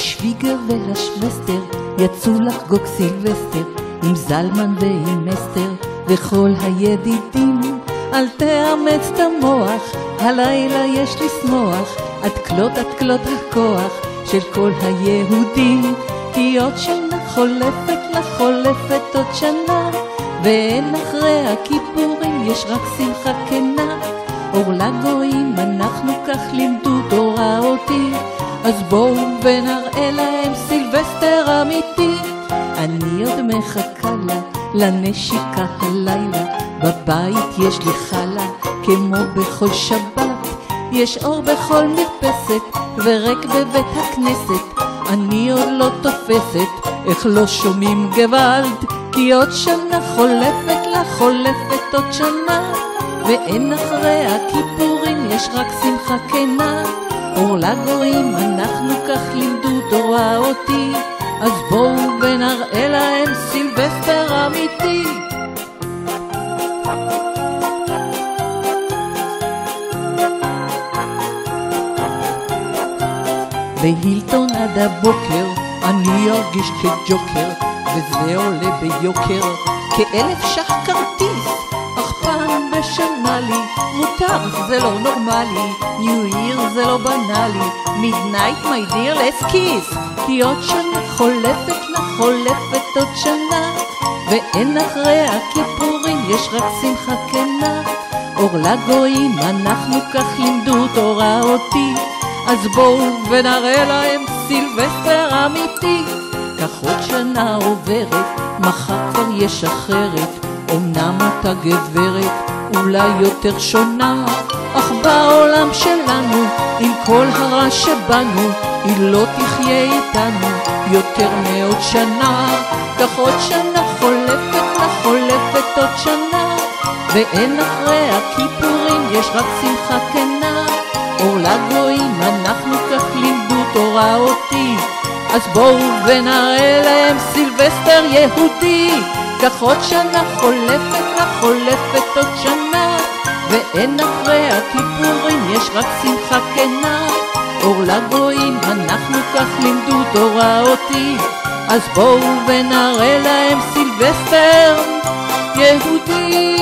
השוויגר והשמסטר יצאו לחגוג סילבסטר עם זלמן ועם אסתר וכל הידידים. אל תאמץ את המוח, הלילה יש לשמוח, עד כלות הכוח של כל היהודים. כי עוד שנה חולפת לחולפת עוד שנה, ואין אחרי הכיפורים יש רק שמחה כנה. אור לגויים אנחנו כך לימדו תורה אותי, אז בואו ונראה להם סילבסטר אמיתי. אני עוד מחכה לה לנשיקה הלילה, בבית יש לי חלה כמו בכל שבת, יש אור בכל מרפסת וריק בבית הכנסת. אני עוד לא תופסת איך לא שומעים גוואלד, כי עוד שנה חולפת לחולפת עוד שנה, ואין אחרי הכיפורים יש רק שמחה כנה. אור לגויים אנחנו כך לימדו תורה אותי, אז בואו ונראה להם סילבסטר אמיתי. בהילטון עד הבוקר אני ארגיש כג'וקר, וזה עולה ביוקר כ1,000 ש"ח כרטיס. אך פעם בשנה לי מותר, זה לא נורמלי, ניו ייר זה לא בנאלי, מידנייט מי דיר let's kiss. כי עוד שנה חולפת לחולפת עוד שנה, ואין אחרי הכיפורים יש רק שמחה כנה. אור לגויים אנחנו כך לימדו תורה אותי, אז בואו ונראה להם סילבסטר אמיתי. כך עוד שנה עוברת, מחר כבר יש אחרת, אמנם אותה גברת אולי יותר שונה, אך בעולם שלנו עם כל הרע שבנו היא לא תחיה איתנו יותר מעוד שנה. כך עוד שנה חולפת לחולפת עוד שנה, ואין אחרי הכיפורים יש רק שמחה כנה. אור לגויים אנחנו כך לימדו תורה אותי, אז בואו ונראה להם סילבסטר יהודי. כך עוד שנה חולפת לחולפת עוד שנה, ואין אחרי הכיפורים יש רק שמחה כנה. אור לגויים אנחנו כך לימדו תורה אותי, אז בואו ונראה להם סילבסטר יהודי.